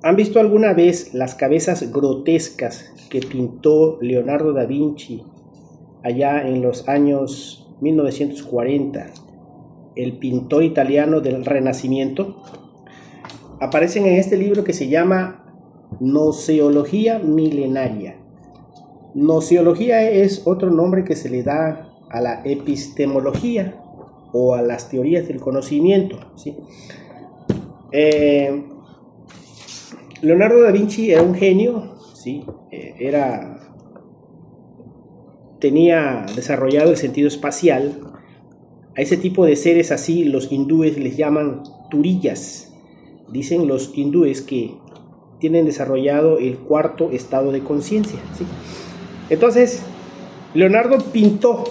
¿Han visto alguna vez las cabezas grotescas que pintó Leonardo da Vinci allá en los años 1940? El pintor italiano del Renacimiento. Aparecen en este libro que se llama Gnoseología milenaria. Gnoseología es otro nombre que se le da a la epistemología o a las teorías del conocimiento, ¿sí? Leonardo da Vinci era un genio, ¿sí? Tenía desarrollado el sentido espacial. A ese tipo de seres así los hindúes les llaman turiyas. Dicen los hindúes que tienen desarrollado el cuarto estado de conciencia, ¿sí? Entonces, Leonardo pintó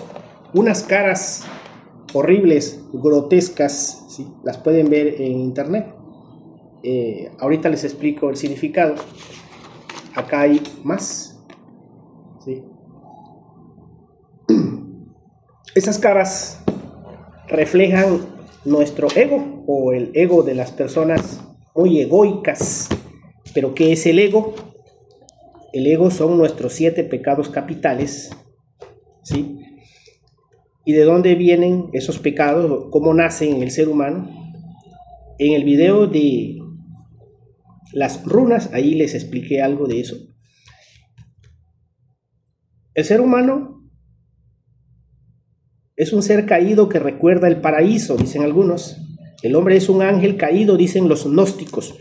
unas caras horribles, grotescas, ¿sí? Las pueden ver en internet. Ahorita les explico el significado. Acá hay más, ¿sí? Esas caras reflejan nuestro ego o el ego de las personas muy egoicas. ¿Pero qué es el ego? El ego son nuestros 7 pecados capitales, ¿sí? ¿Y de dónde vienen esos pecados? ¿Cómo nacen en el ser humano? En el video de las runas, ahí les expliqué algo de eso. El ser humano es un ser caído que recuerda el paraíso, dicen algunos. El hombre es un ángel caído, dicen los gnósticos.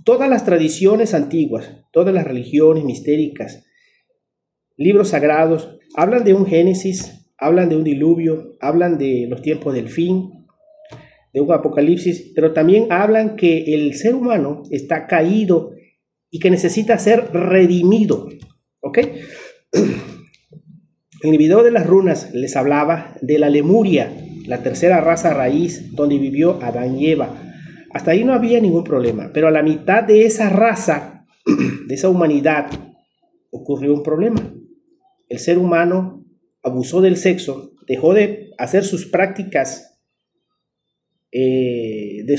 Todas las tradiciones antiguas, todas las religiones mistéricas, libros sagrados, hablan de un Génesis, hablan de un diluvio, hablan de los tiempos del fin, de un apocalipsis, pero también hablan que el ser humano está caído y que necesita ser redimido, ¿ok? En el video de las runas les hablaba de la Lemuria, la tercera raza raíz donde vivió Adán y Eva. Hasta ahí no había ningún problema, pero a la mitad de esa raza, de esa humanidad, ocurrió un problema. El ser humano abusó del sexo, dejó de hacer sus prácticas de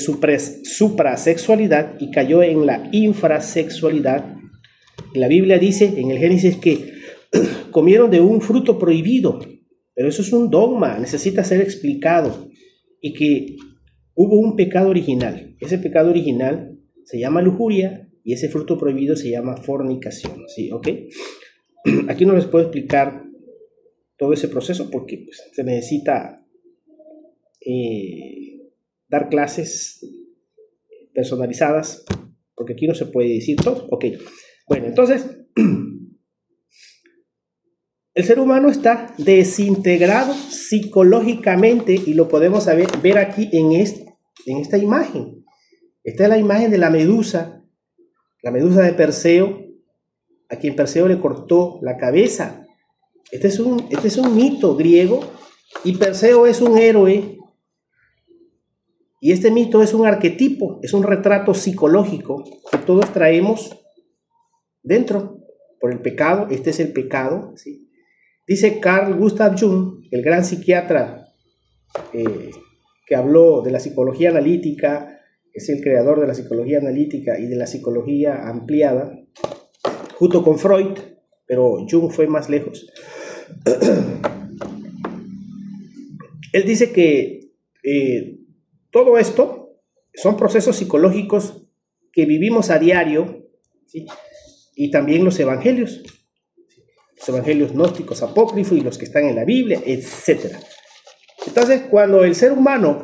suprasexualidad y cayó en la infrasexualidad. La Biblia dice en el Génesis que comieron de un fruto prohibido, pero eso es un dogma, necesita ser explicado, y que hubo un pecado original. Ese pecado original se llama lujuria y ese fruto prohibido se llama fornicación, ¿sí? ¿Ok? Aquí no les puedo explicar todo ese proceso porque pues, se necesita dar clases personalizadas, porque aquí no se puede decir todo. Ok, bueno, entonces el ser humano está desintegrado psicológicamente y lo podemos ver aquí en esta imagen. Esta es la imagen de la medusa de Perseo, a quien Perseo le cortó la cabeza. Este es un mito griego y Perseo es un héroe. Y este mito es un arquetipo, es un retrato psicológico que todos traemos dentro por el pecado. Este es el pecado, ¿sí? Dice Carl Gustav Jung, el gran psiquiatra que habló de la psicología analítica, es el creador de la psicología analítica y de la psicología ampliada, junto con Freud, pero Jung fue más lejos. Él dice que todo esto son procesos psicológicos que vivimos a diario, ¿sí? Y también los evangelios gnósticos, apócrifos y los que están en la Biblia, etc. Entonces, cuando el ser humano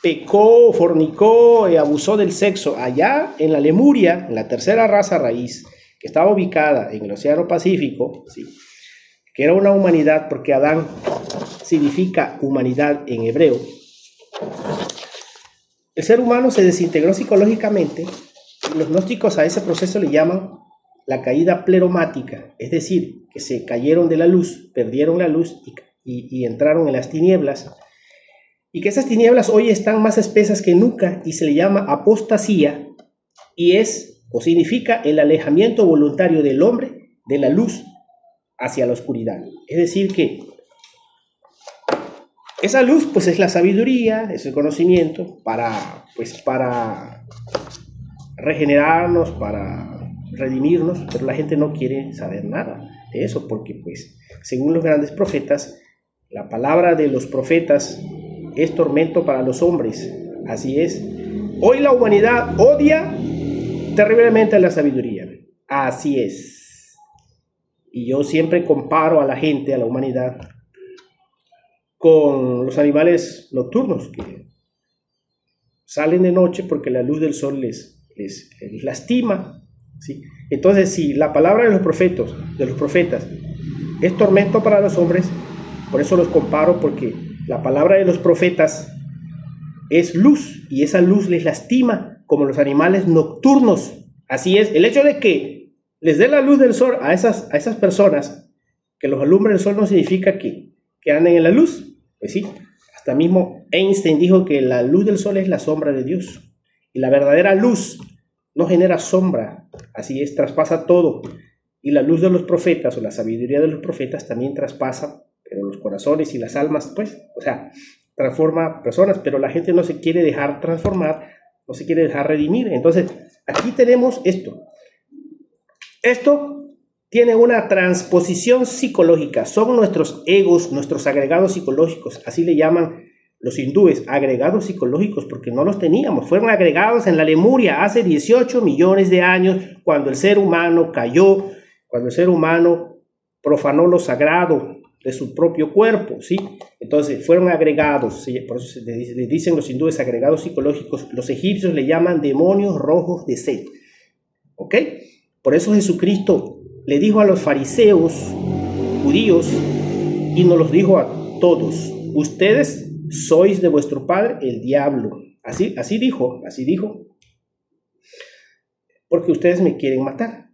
pecó, fornicó y abusó del sexo allá en la Lemuria, en la tercera raza raíz, que estaba ubicada en el Océano Pacífico, ¿sí? Que era una humanidad, porque Adán significa humanidad en hebreo. El ser humano se desintegró psicológicamente y los gnósticos a ese proceso le llaman la caída pleromática, es decir, que se cayeron de la luz, perdieron la luz y entraron en las tinieblas, y que esas tinieblas hoy están más espesas que nunca y se le llama apostasía, y es o significa el alejamiento voluntario del hombre de la luz hacia la oscuridad. Es decir que esa luz pues es la sabiduría, es el conocimiento para regenerarnos, para redimirnos, pero la gente no quiere saber nada de eso, porque pues, según los grandes profetas, la palabra de los profetas es tormento para los hombres. Así es. Hoy la humanidad odia terriblemente la sabiduría. Así es. Y yo siempre comparo a la gente, a la humanidad, con los animales nocturnos que salen de noche porque la luz del sol les lastima, ¿sí? Entonces, si la palabra de los profetas es tormento para los hombres, por eso los comparo, porque la palabra de los profetas es luz y esa luz les lastima como los animales nocturnos. Así es, el hecho de que les dé la luz del sol a esas personas, que los alumbre el sol, no significa que anden en la luz. Pues sí, hasta mismo Einstein dijo que la luz del sol es la sombra de Dios y la verdadera luz no genera sombra. Así es, traspasa todo. Y la luz de los profetas o la sabiduría de los profetas también traspasa, pero los corazones y las almas, pues, o sea, transforma personas, pero la gente no se quiere dejar transformar, no se quiere dejar redimir. Entonces, aquí tenemos esto. Esto tiene una transposición psicológica, son nuestros egos, nuestros agregados psicológicos, así le llaman los hindúes, agregados psicológicos, porque no los teníamos, fueron agregados en la Lemuria hace 18 millones de años, cuando el ser humano cayó, cuando el ser humano profanó lo sagrado de su propio cuerpo, ¿sí? Entonces fueron agregados, ¿sí? Por eso le dicen los hindúes agregados psicológicos, los egipcios le llaman demonios rojos de Set, ¿ok? Por eso Jesucristo le dijo a los fariseos judíos y nos los dijo a todos: ustedes sois de vuestro padre el diablo. Así dijo, porque ustedes me quieren matar.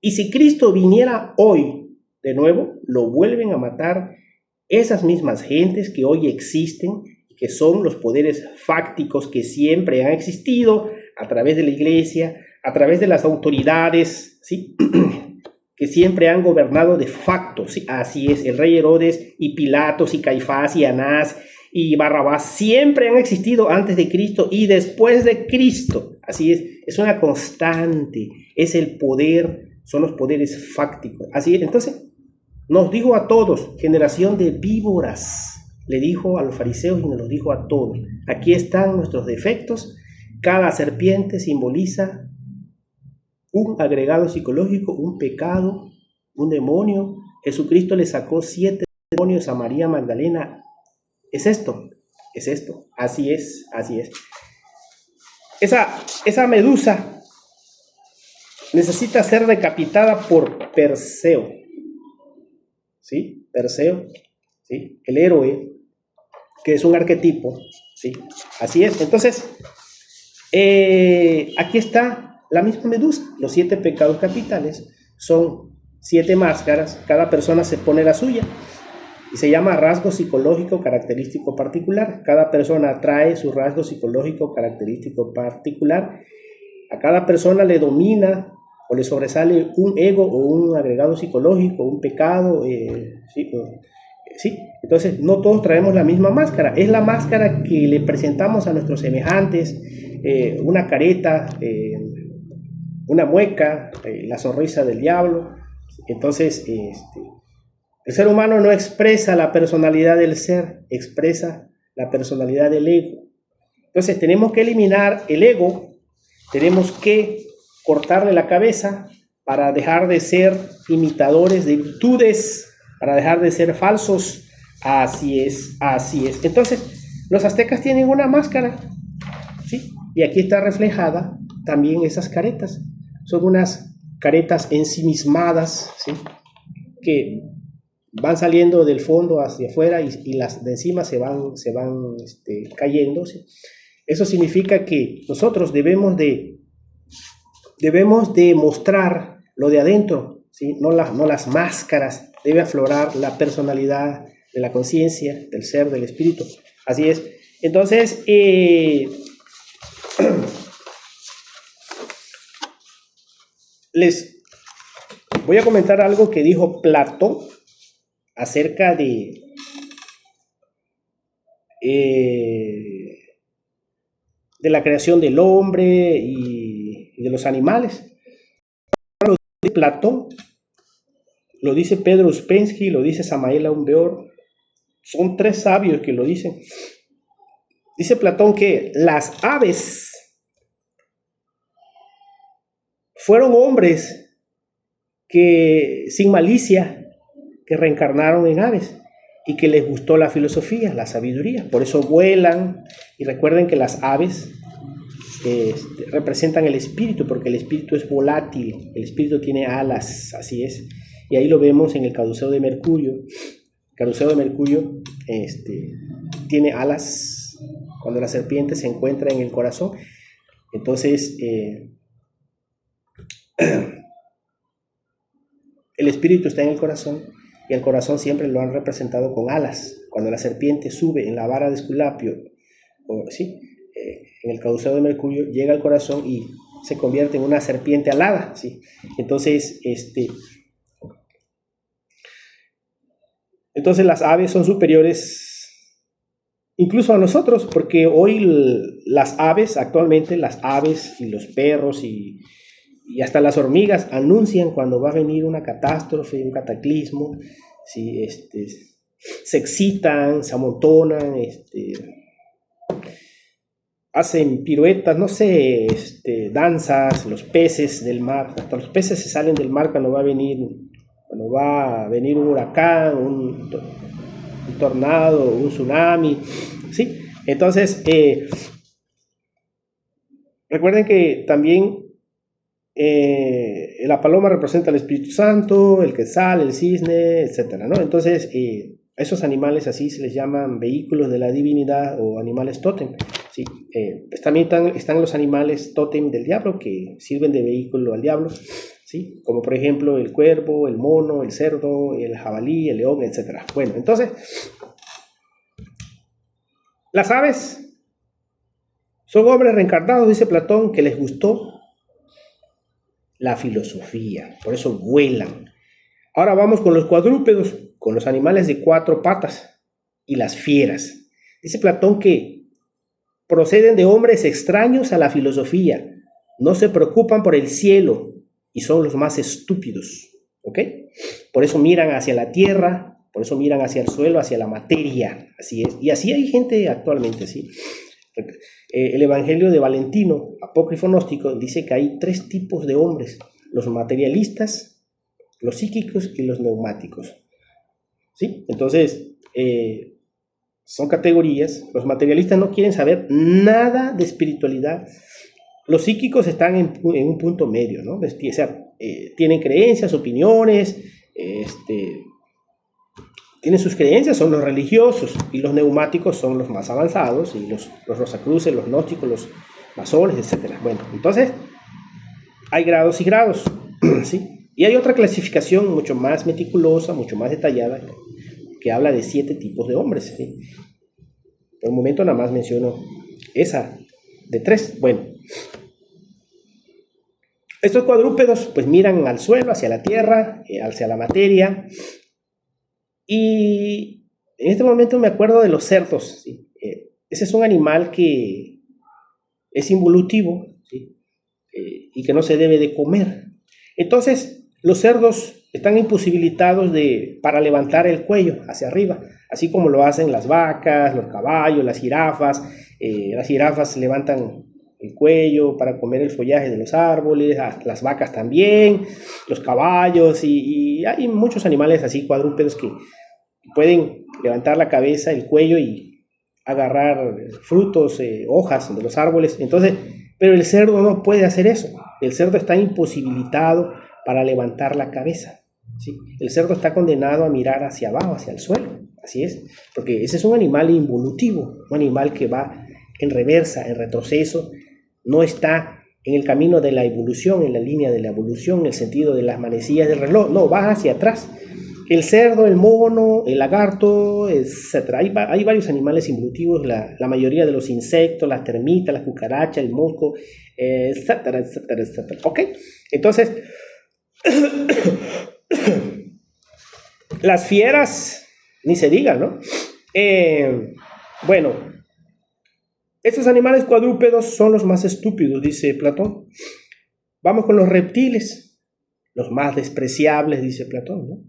Y si Cristo viniera hoy de nuevo, lo vuelven a matar esas mismas gentes que hoy existen y que son los poderes fácticos que siempre han existido a través de la iglesia, a través de las autoridades, ¿sí? Que siempre han gobernado de facto, ¿sí? Así es, el rey Herodes y Pilatos y Caifás y Anás y Barrabás siempre han existido antes de Cristo y después de Cristo. Así es una constante, es el poder, son los poderes fácticos. Así es, entonces nos dijo a todos, generación de víboras, le dijo a los fariseos y nos lo dijo a todos. Aquí están nuestros defectos, cada serpiente simboliza un agregado psicológico, un pecado, un demonio. Jesucristo le sacó 7 demonios a María Magdalena. Es esto, así es. Esa medusa necesita ser decapitada por Perseo, ¿sí? Perseo, ¿sí? El héroe, que es un arquetipo, ¿sí? Así es. Entonces, aquí está la misma medusa. Los 7 pecados capitales son 7 máscaras, cada persona se pone la suya y se llama rasgo psicológico característico particular. Cada persona trae su rasgo psicológico característico particular. A cada persona le domina o le sobresale un ego o un agregado psicológico, un pecado, ¿sí? Entonces no todos traemos la misma máscara, es la máscara que le presentamos a nuestros semejantes, una careta, una mueca, la sonrisa del diablo. Entonces el ser humano no expresa la personalidad del ser, expresa la personalidad del ego. Entonces tenemos que eliminar el ego, tenemos que cortarle la cabeza para dejar de ser imitadores de virtudes, para dejar de ser falsos. Así es. Entonces, los aztecas tienen una máscara, ¿sí? Y aquí está reflejada también esas caretas. Son unas caretas ensimismadas, ¿sí? Que van saliendo del fondo hacia afuera y las de encima se van cayendo, ¿sí? Eso significa que nosotros debemos de mostrar lo de adentro, ¿sí? No las máscaras. Debe aflorar la personalidad de la conciencia, del ser, del espíritu. Así es. Entonces, les voy a comentar algo que dijo Platón acerca de la creación del hombre y y de los animales. Lo dice Platón, lo dice Pedro Uspensky, lo dice Samael Aun Weor. Son tres sabios que lo dicen. Dice Platón que las aves fueron hombres que sin malicia, que reencarnaron en aves y que les gustó la filosofía, la sabiduría. Por eso vuelan. Y recuerden que las aves representan el espíritu, porque el espíritu es volátil, el espíritu tiene alas, así es. Y ahí lo vemos en el caduceo de Mercurio. El caduceo de Mercurio tiene alas cuando la serpiente se encuentra en el corazón. Entonces, el espíritu está en el corazón y el corazón siempre lo han representado con alas. Cuando la serpiente sube en la vara de Esculapio, ¿sí? En el caduceo de Mercurio, llega al corazón y se convierte en una serpiente alada, ¿sí? Entonces, las aves son superiores incluso a nosotros, porque hoy las aves, actualmente las aves y los perros y hasta las hormigas anuncian cuando va a venir una catástrofe, un cataclismo, ¿sí? Se excitan, se amontonan, hacen piruetas, no sé, danzas. Los peces del mar, hasta los peces se salen del mar cuando va a venir un huracán, un tornado, un tsunami, ¿sí? Entonces, recuerden que también la paloma representa al Espíritu Santo, el quetzal, el cisne, etcétera, ¿no? Entonces, esos animales así se les llaman vehículos de la divinidad o animales tótem, ¿sí? Pues también están los animales tótem del diablo que sirven de vehículo al diablo, ¿sí? Como por ejemplo el cuervo, el mono, el cerdo, el jabalí, el león, etcétera. Bueno, entonces, las aves son hombres reencarnados, dice Platón, que les gustó la filosofía, por eso vuelan. Ahora vamos con los cuadrúpedos, con los animales de 4 patas y las fieras. Dice Platón que proceden de hombres extraños a la filosofía, no se preocupan por el cielo y son los más estúpidos, ¿ok? Por eso miran hacia la tierra, por eso miran hacia el suelo, hacia la materia, así es. Y así hay gente actualmente, ¿sí? El Evangelio de Valentino, apócrifo gnóstico, dice que hay 3 tipos de hombres: los materialistas, los psíquicos y los neumáticos, ¿sí? Entonces, son categorías. Los materialistas no quieren saber nada de espiritualidad. Los psíquicos están en un punto medio, ¿no? O sea, tienen creencias, opiniones, tienen sus creencias, son los religiosos, y los neumáticos son los más avanzados, y los rosacruces, los gnósticos, los masones, etc. Bueno, entonces hay grados y grados, ¿sí? Y hay otra clasificación mucho más meticulosa, mucho más detallada, que habla de 7 tipos de hombres, ¿sí? Por el momento nada más menciono esa de 3. Bueno, estos cuadrúpedos pues miran al suelo, hacia la tierra, hacia la materia. Y en este momento me acuerdo de los cerdos, ¿sí? Ese es un animal que es involutivo, ¿sí? Y que no se debe de comer. Entonces, los cerdos están imposibilitados para levantar el cuello hacia arriba, así como lo hacen las vacas, los caballos, las jirafas. Las jirafas levantan el cuello para comer el follaje de los árboles, las vacas también, los caballos, y hay muchos animales así cuadrúpedos que pueden levantar la cabeza, el cuello y agarrar frutos, hojas de los árboles. Entonces, pero el cerdo no puede hacer eso. El cerdo está imposibilitado para levantar la cabeza, ¿sí? El cerdo está condenado a mirar hacia abajo, hacia el suelo. Así es, porque ese es un animal involutivo, un animal que va en reversa, en retroceso, no está en el camino de la evolución, en la línea de la evolución, en el sentido de las manecillas del reloj, no, va hacia atrás. El cerdo, el mono, el lagarto, etc. Hay varios animales involutivos, la mayoría de los insectos, las termitas, las cucarachas, el mosco, etcétera, etcétera, etcétera. ¿Ok? Entonces, las fieras, ni se diga, ¿no? Bueno, estos animales cuadrúpedos son los más estúpidos, dice Platón. Vamos con los reptiles, los más despreciables, dice Platón, ¿no?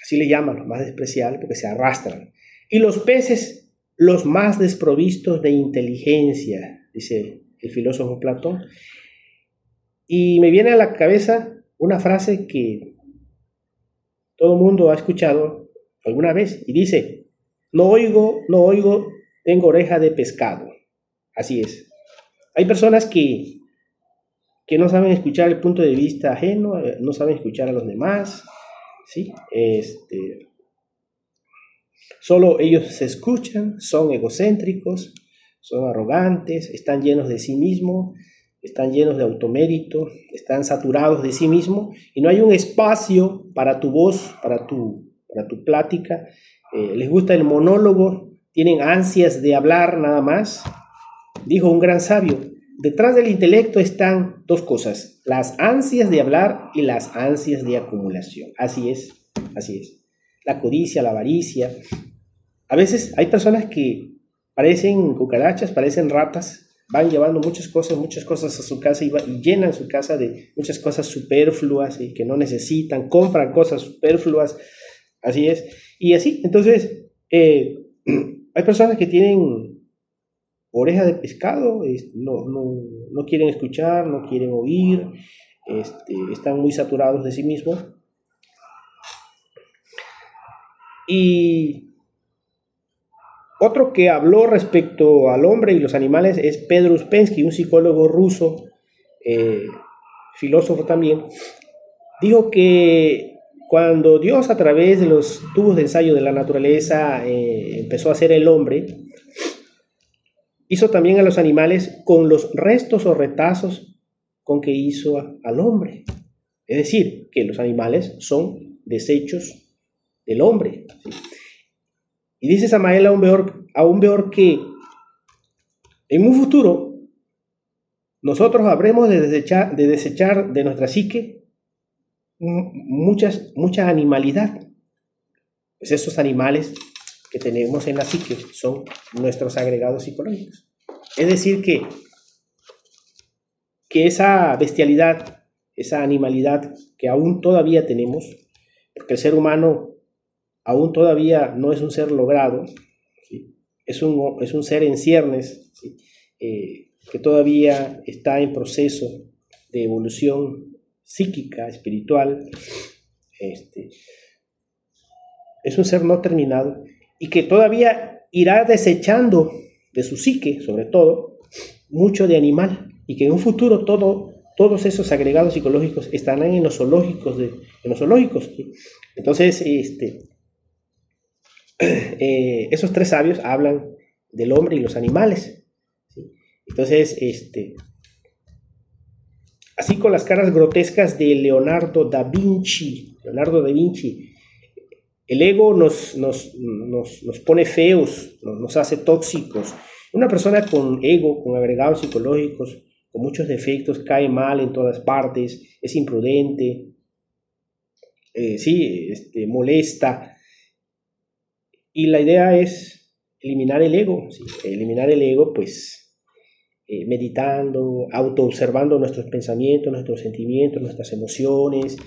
Así le llaman, los más despreciables porque se arrastran. Y los peces, los más desprovistos de inteligencia, dice el filósofo Platón. Y me viene a la cabeza una frase que todo el mundo ha escuchado alguna vez y dice: no oigo, tengo oreja de pescado. Así es. Hay personas que no saben escuchar el punto de vista ajeno, no saben escuchar a los demás, ¿sí? Solo ellos se escuchan, son egocéntricos, son arrogantes, están llenos de sí mismos, están llenos de automérito, están saturados de sí mismos y no hay un espacio para tu voz, para tu plática. Les gusta el monólogo, tienen ansias de hablar nada más. Dijo un gran sabio: detrás del intelecto están dos cosas, las ansias de hablar y las ansias de acumulación. Así es. La codicia, la avaricia. A veces hay personas que parecen cucarachas, parecen ratas, van llevando muchas cosas a su casa y llenan su casa de muchas cosas superfluas y que no necesitan, compran cosas superfluas. Así es. Y así, entonces, hay personas que tienen oreja de pescado, no quieren escuchar, no quieren oír, están muy saturados de sí mismos. Y otro que habló respecto al hombre y los animales es Pedro Uspensky, un psicólogo ruso, filósofo también. Dijo que cuando Dios, a través de los tubos de ensayo de la naturaleza, empezó a hacer el hombre, hizo también a los animales con los restos o retazos con que hizo al hombre. Es decir, que los animales son desechos del hombre, ¿sí? Y dice Samael aún peor que en un futuro nosotros habremos de desechar de nuestra psique mucha animalidad. Pues esos animales que tenemos en la psique son nuestros agregados psicológicos. Es decir, que esa bestialidad, esa animalidad que aún todavía tenemos, porque el ser humano aún todavía no es un ser logrado, ¿sí? Es un ser en ciernes, ¿sí? Que todavía está en proceso de evolución psíquica, espiritual. Es un ser no terminado y que todavía irá desechando de su psique, sobre todo, mucho de animal, y que en un futuro todos esos agregados psicológicos estarán en los zoológicos. ¿Sí? Entonces, esos tres sabios hablan del hombre y los animales, ¿sí? Entonces, así con las caras grotescas de Leonardo da Vinci, el ego nos pone feos, nos hace tóxicos. Una persona con ego, con agregados psicológicos, con muchos defectos, cae mal en todas partes, es imprudente, molesta. Y la idea es eliminar el ego, ¿sí? Eliminar el ego, pues, meditando, autoobservando nuestros pensamientos, nuestros sentimientos, nuestras emociones,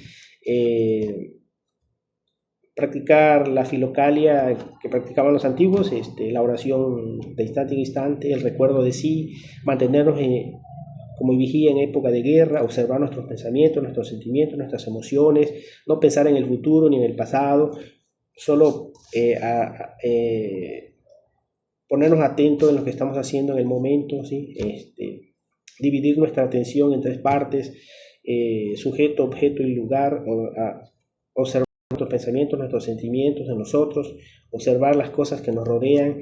practicar la filocalia que practicaban los antiguos, la oración de instante en instante, el recuerdo de sí, mantenernos como vigía en época de guerra, observar nuestros pensamientos, nuestros sentimientos, nuestras emociones, no pensar en el futuro ni en el pasado, solo ponernos atentos en lo que estamos haciendo en el momento, ¿sí? Dividir nuestra atención en tres partes, sujeto, objeto y lugar, observar nuestros pensamientos, nuestros sentimientos de nosotros, observar las cosas que nos rodean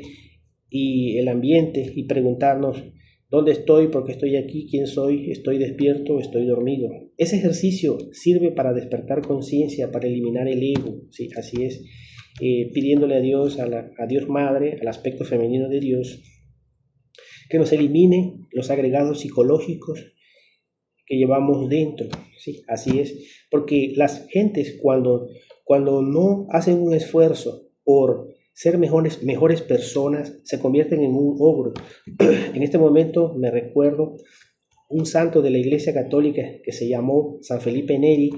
y el ambiente y preguntarnos: ¿dónde estoy? ¿Por qué estoy aquí? ¿Quién soy? ¿Estoy despierto? ¿Estoy dormido? Ese ejercicio sirve para despertar conciencia, para eliminar el ego, ¿sí? Así es, pidiéndole a Dios, a Dios Madre, al aspecto femenino de Dios, que nos elimine los agregados psicológicos que llevamos dentro, ¿sí? Así es, porque las gentes cuando no hacen un esfuerzo por ser mejores personas, se convierten en un ogro. En este momento me recuerdo un santo de la Iglesia Católica que se llamó San Felipe Neri,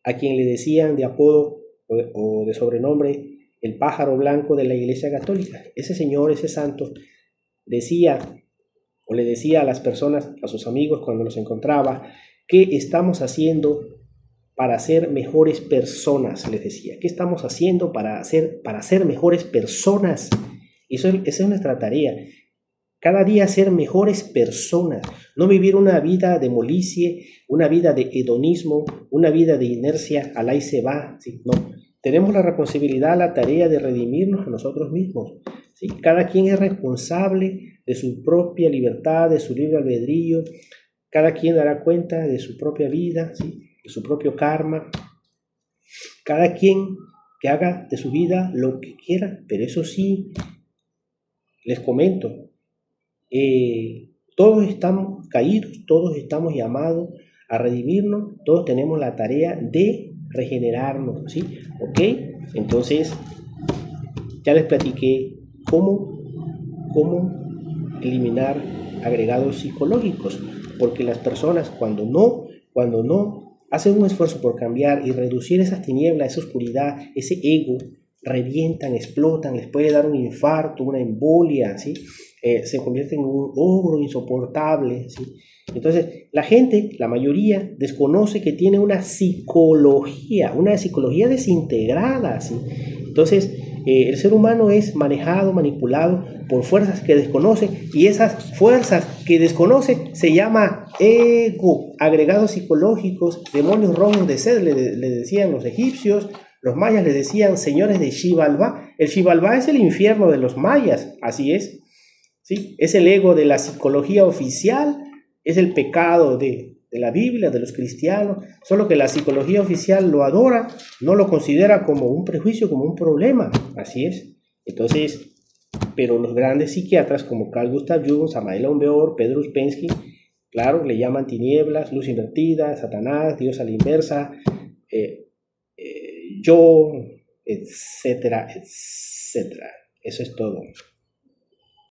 a quien le decían de apodo o de sobrenombre el pájaro blanco de la Iglesia Católica. Ese señor, ese santo, decía o le decía a las personas, a sus amigos cuando los encontraba, ¿qué estamos haciendo para ser mejores personas? Les decía, ¿qué estamos haciendo para ser mejores personas? Esa es nuestra tarea. Cada día ser mejores personas, no vivir una vida de molicie, una vida de hedonismo, una vida de inercia, al ahí se va, ¿sí? No, tenemos la responsabilidad, la tarea de redimirnos a nosotros mismos, ¿sí? Cada quien es responsable de su propia libertad, de su libre albedrío, cada quien dará cuenta de su propia vida, ¿sí? De su propio karma, cada quien que haga de su vida lo que quiera, pero eso sí, les comento, todos estamos caídos, todos estamos llamados a redimirnos, todos tenemos la tarea de regenerarnos, ¿sí? ¿Ok? Entonces, ya les platiqué cómo eliminar agregados psicológicos, porque las personas cuando no hacen un esfuerzo por cambiar y reducir esas tinieblas, esa oscuridad, ese ego, revientan, explotan, les puede dar un infarto, una embolia, ¿sí? Se convierte en un ogro insoportable, ¿sí? Entonces, la gente, la mayoría, desconoce que tiene una psicología desintegrada, ¿sí? Entonces, el ser humano es manejado, manipulado por fuerzas que desconoce, y esas fuerzas que desconoce se llama ego, agregados psicológicos, demonios rojos de sed, le decían los egipcios. Los mayas le decían señores de Xibalbá. El Xibalbá es el infierno de los mayas, así es, ¿sí? Es el ego de la psicología oficial, es el pecado de la Biblia, de los cristianos, solo que la psicología oficial lo adora, no lo considera como un prejuicio, como un problema, así es. Entonces, pero los grandes psiquiatras como Carl Gustav Jung, Samael Aun Weor, Pedro Uspensky, claro, le llaman tinieblas, luz invertida, Satanás, Dios a la inversa, yo, etcétera, etcétera. Eso es todo.